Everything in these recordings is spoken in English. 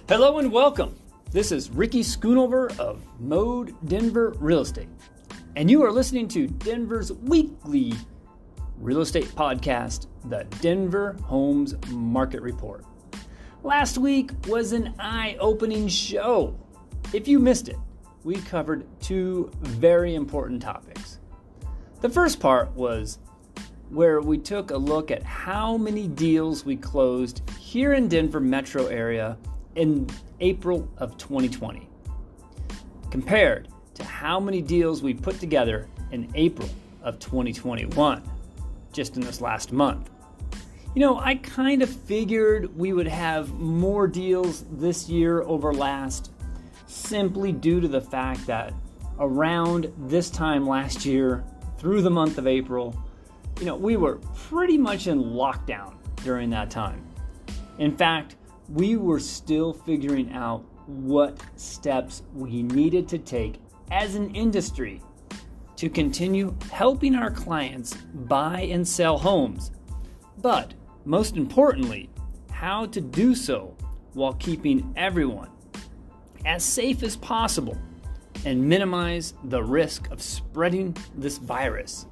Hello and welcome. This is Ricky.schoonover of Mode Denver Real Estate, and you are listening to Denver's weekly real estate podcast, the Denver Homes Market Report. Last week was an eye-opening show. If you missed it, we covered two very important topics. The first part was where we took a look at how many deals we closed here in Denver metro area in April of 2020, compared to how many deals we put together in April of 2021, just in this last month. You know, I kind of figured we would have more deals this year over last, simply due to the fact that around this time last year, through the month of April, we were pretty much in lockdown during that time. In fact, we were still figuring out what steps we needed to take as an industry to continue helping our clients buy and sell homes, but most importantly, how to do so while keeping everyone as safe as possible and minimize the risk of spreading this virus.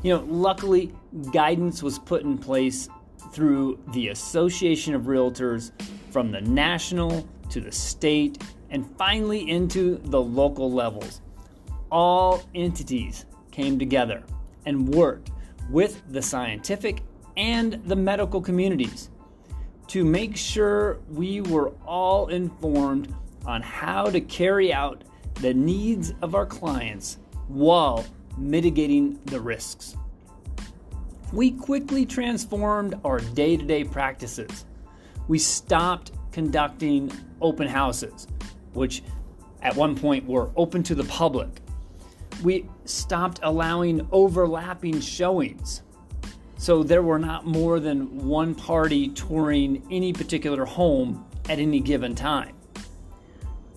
Luckily, guidance was put in place through the Association of Realtors from the national to the state and finally into the local levels. All entities came together and worked with the scientific and the medical communities to make sure we were all informed on how to carry out the needs of our clients while mitigating the risks. We quickly transformed our day-to-day practices. We stopped conducting open houses, which at one point were open to the public. We stopped allowing overlapping showings, so there were not more than one party touring any particular home at any given time.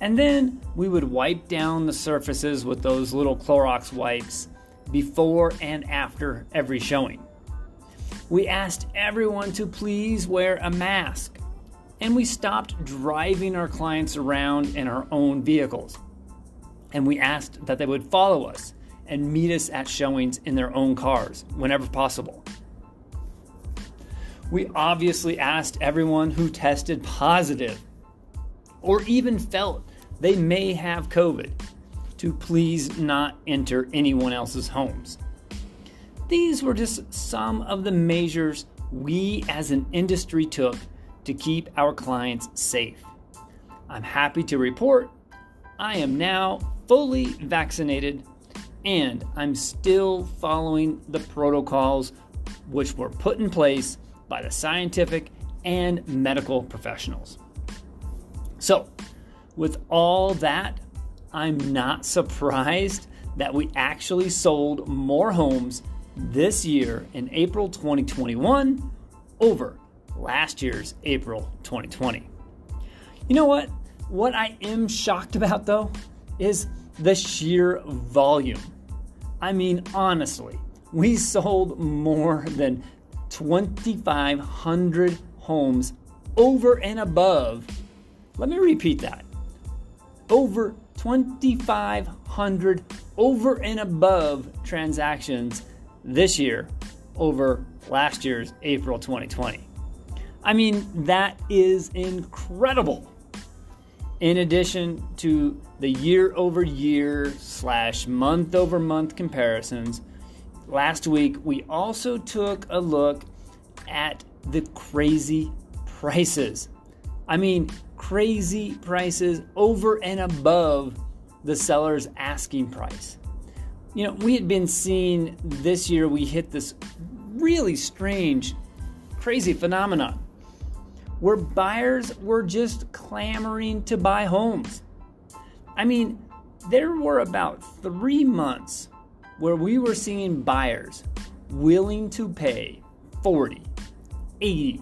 And then we would wipe down the surfaces with those little Clorox wipes before and after every showing. We asked everyone to please wear a mask, and we stopped driving our clients around in our own vehicles. And we asked that they would follow us and meet us at showings in their own cars whenever possible. We obviously asked everyone who tested positive or even felt they may have COVID to please not enter anyone else's homes. These were just some of the measures we as an industry took to keep our clients safe. I'm happy to report I am now fully vaccinated, and I'm still following the protocols which were put in place by the scientific and medical professionals. So, with all that, I'm not surprised that we actually sold more homes this year in April 2021 over last year's April 2020. You know what? What I am shocked about, though, is the sheer volume. I mean, honestly, we sold more than 2,500 homes over and above. Let me repeat that. Over 2,500 over and above transactions this year over last year's April 2020. I mean, that is incredible. In addition to the year-over-year / month-over-month comparisons, last week we also took a look at the crazy prices. I mean, crazy prices over and above the seller's asking price. We had been seeing this year, we hit this really strange, crazy phenomenon where buyers were just clamoring to buy homes. I mean, there were about 3 months where we were seeing buyers willing to pay 40, 80,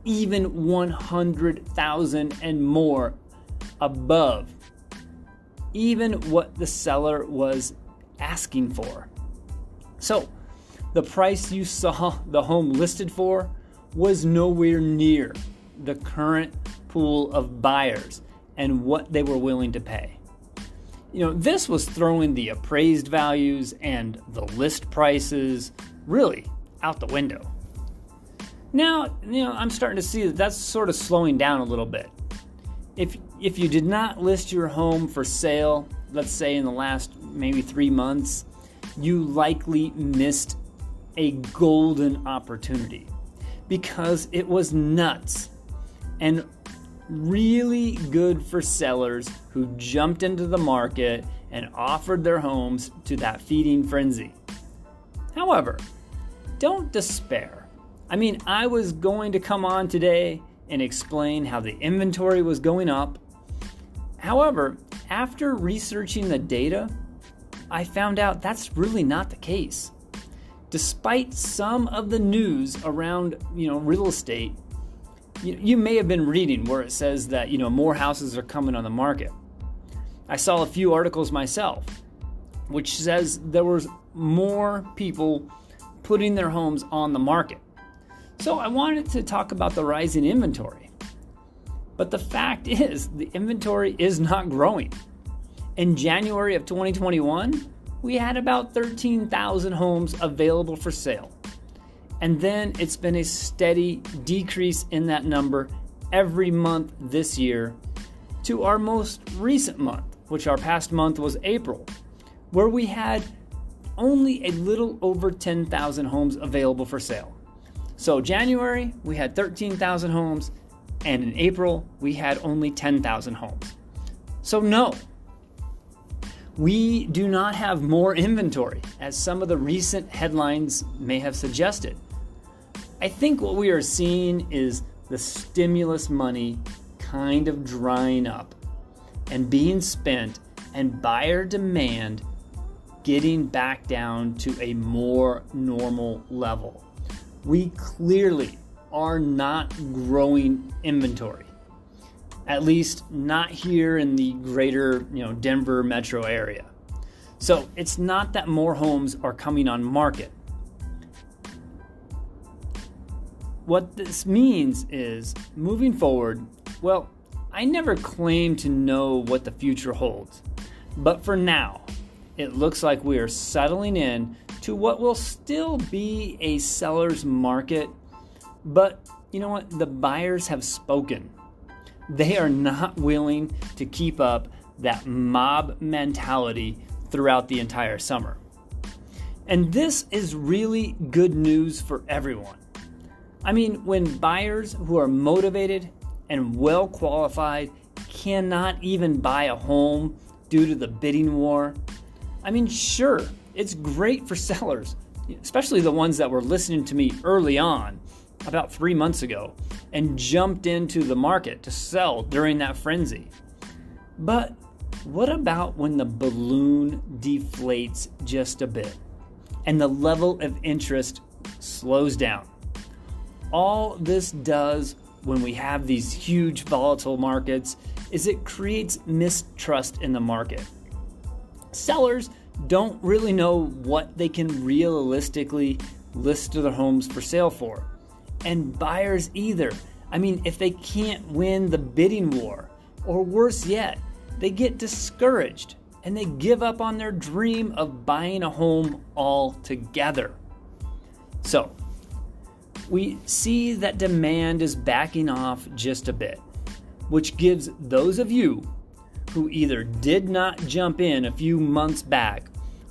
even 100,000 and more above even what the seller was asking for. So the price you saw the home listed for was nowhere near the current pool of buyers and what they were willing to pay. This was throwing the appraised values and the list prices really out the window. Now, I'm starting to see that that's sort of slowing down a little bit. If you did not list your home for sale, let's say in the last maybe 3 months, you likely missed a golden opportunity because it was nuts and really good for sellers who jumped into the market and offered their homes to that feeding frenzy. However, don't despair. I was going to come on today and explain how the inventory was going up. However, after researching the data, I found out that's really not the case. Despite some of the news around, real estate, you may have been reading where it says that, more houses are coming on the market. I saw a few articles myself, which says there was more people putting their homes on the market. So I wanted to talk about the rising inventory. But the fact is, the inventory is not growing. In January of 2021, we had about 13,000 homes available for sale. And then it's been a steady decrease in that number every month this year to our most recent month, which our past month was April, where we had only a little over 10,000 homes available for sale. So January, we had 13,000 homes, and in April, we had only 10,000 homes. So no, we do not have more inventory, as some of the recent headlines may have suggested. I think what we are seeing is the stimulus money kind of drying up and being spent, and buyer demand getting back down to a more normal level. We clearly are not growing inventory, at least not here in the greater, Denver metro area. So it's not that more homes are coming on market. What this means is, moving forward, well, I never claim to know what the future holds, but for now, it looks like we are settling in to what will still be a seller's market. But you know what? The buyers have spoken. They are not willing to keep up that mob mentality throughout the entire summer. And this is really good news for everyone. When buyers who are motivated and well qualified cannot even buy a home due to the bidding war, sure, it's great for sellers, especially the ones that were listening to me early on, about 3 months ago, and jumped into the market to sell during that frenzy. But what about when the balloon deflates just a bit and the level of interest slows down? All this does when we have these huge volatile markets is it creates mistrust in the market. Sellers don't really know what they can realistically list their homes for sale for. And buyers either. If they can't win the bidding war, or worse yet, they get discouraged and they give up on their dream of buying a home altogether. So, we see that demand is backing off just a bit, which gives those of you who either did not jump in a few months back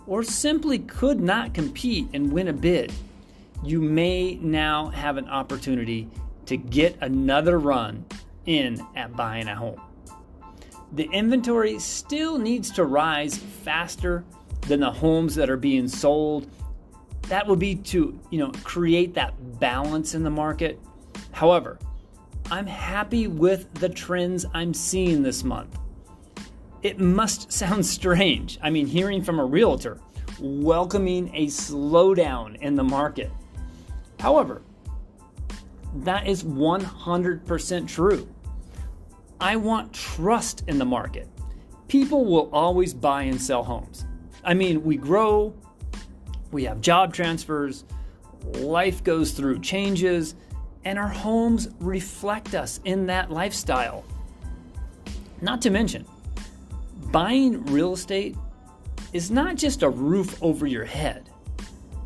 or simply could not compete and win a bid, you may now have an opportunity to get another run in at buying a home. The inventory still needs to rise faster than the homes that are being sold. That would be to, create that balance in the market. However, I'm happy with the trends I'm seeing this month. It must sound strange. Hearing from a realtor welcoming a slowdown in the market. However, that is 100% true. I want trust in the market. People will always buy and sell homes. We grow, we have job transfers, life goes through changes, and our homes reflect us in that lifestyle. Not to mention, buying real estate is not just a roof over your head.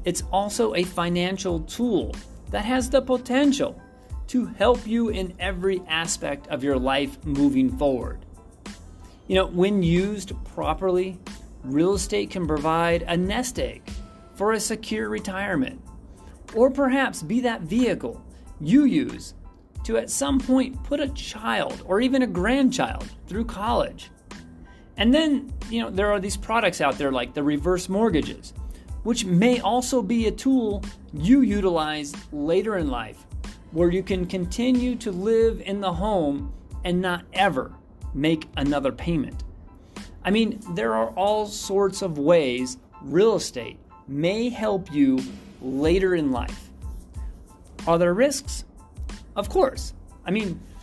It's also a financial tool that has the potential to help you in every aspect of your life moving forward. When used properly, real estate can provide a nest egg for a secure retirement, or perhaps be that vehicle you use to at some point put a child or even a grandchild through college. And then, there are these products out there like the reverse mortgages, which may also be a tool you utilize later in life, where you can continue to live in the home and not ever make another payment. There are all sorts of ways real estate may help you later in life. Are there risks? Of course.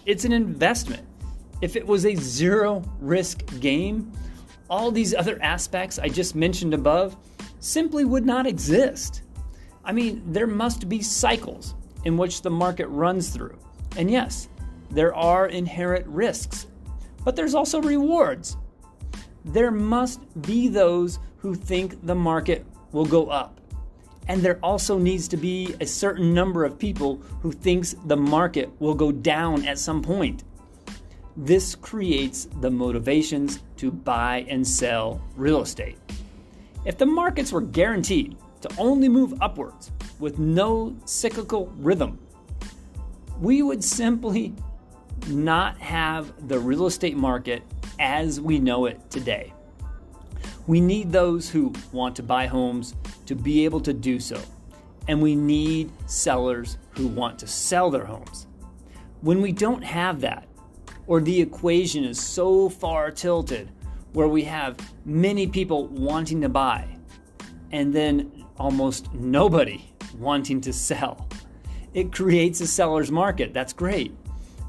It's an investment. If it was a zero risk game, all these other aspects I just mentioned above simply would not exist. There must be cycles in which the market runs through. And yes, there are inherent risks, but there's also rewards. There must be those who think the market will go up. And there also needs to be a certain number of people who thinks the market will go down at some point. This creates the motivations to buy and sell real estate. If the markets were guaranteed to only move upwards with no cyclical rhythm, we would simply not have the real estate market as we know it today. We need those who want to buy homes to be able to do so, and we need sellers who want to sell their homes. When we don't have that, or the equation is so far tilted where we have many people wanting to buy and then almost nobody wanting to sell, it creates a seller's market. That's great.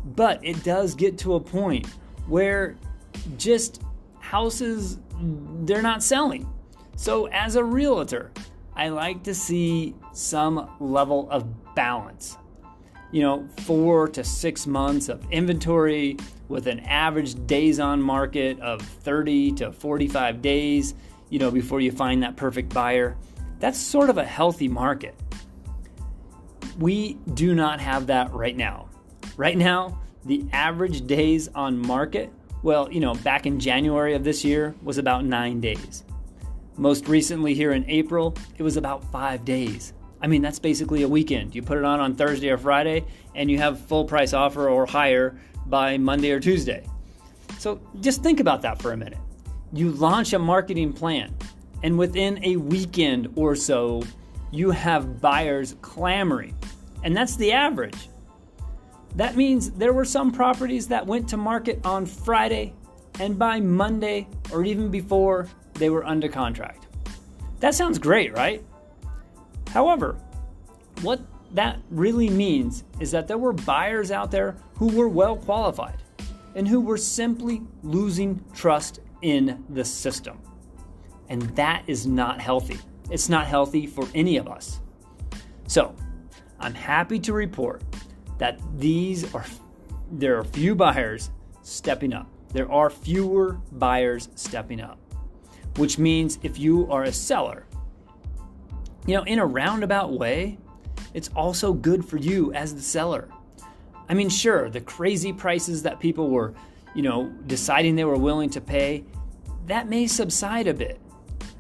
But it does get to a point where just houses, they're not selling. So as a realtor, I like to see some level of balance. 4 to 6 months of inventory with an average days on market of 30 to 45 days, before you find that perfect buyer. That's sort of a healthy market. We do not have that right now. Right now, the average days on market, back in January of this year was about 9 days. Most recently here in April, it was about 5 days. That's basically a weekend. You put it on Thursday or Friday, and you have full price offer or higher by Monday or Tuesday. So just think about that for a minute. You launch a marketing plan, and within a weekend or so, you have buyers clamoring. And that's the average. That means there were some properties that went to market on Friday, and by Monday or even before, they were under contract. That sounds great, right? However, what that really means is that there were buyers out there who were well qualified and who were simply losing trust in the system. And that is not healthy. It's not healthy for any of us. So, I'm happy to report that there are few buyers stepping up. There are fewer buyers stepping up, which means if you are a seller, in a roundabout way, it's also good for you as the seller. Sure, the crazy prices that people were, deciding they were willing to pay, that may subside a bit.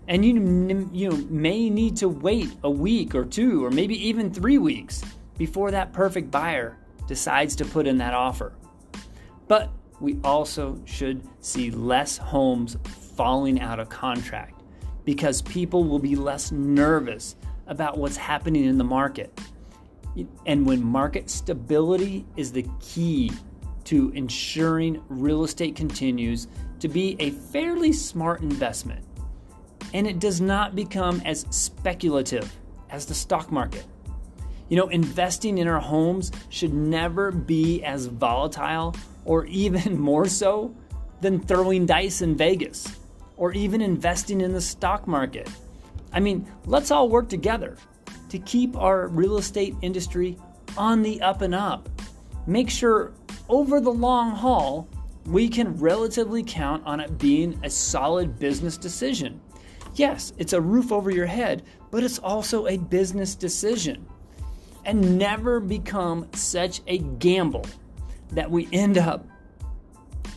And you may need to wait a week or 2 or maybe even 3 weeks before that perfect buyer decides to put in that offer. But we also should see less homes falling out of contract because people will be less nervous about what's happening in the market. And when market stability is the key to ensuring real estate continues to be a fairly smart investment, and it does not become as speculative as the stock market. Investing in our homes should never be as volatile or even more so than throwing dice in Vegas or even investing in the stock market. Let's all work together to keep our real estate industry on the up and up. Make sure over the long haul, we can relatively count on it being a solid business decision. Yes, it's a roof over your head, but it's also a business decision. And never become such a gamble that we end up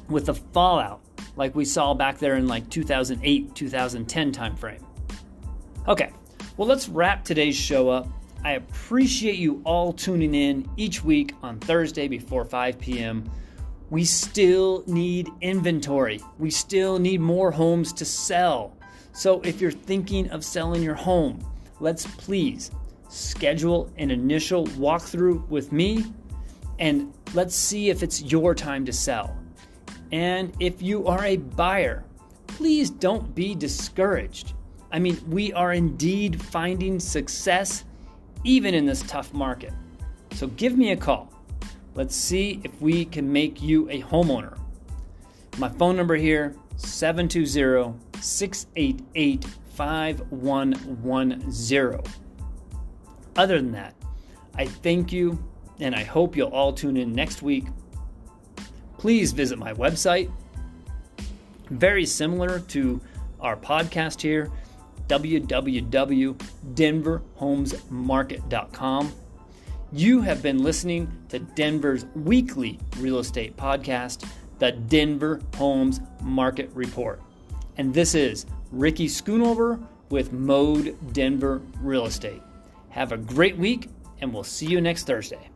with a fallout like we saw back there in like 2008, 2010 timeframe. Okay, well, let's wrap today's show up. I appreciate you all tuning in each week on Thursday before 5 p.m. We still need inventory. We still need more homes to sell. So if you're thinking of selling your home, let's please schedule an initial walkthrough with me, and let's see if it's your time to sell. And if you are a buyer, please don't be discouraged. I mean, we are indeed finding success even in this tough market. So give me a call. Let's see if we can make you a homeowner. My phone number here, 720-688-5110. Other than that, I thank you, and I hope you'll all tune in next week. Please visit my website, very similar to our podcast here, www.denverhomesmarket.com. You have been listening to Denver's weekly real estate podcast, the Denver Homes Market Report. And this is Ricky.schoonover with Mode Denver Real Estate. Have a great week, and we'll see you next Thursday.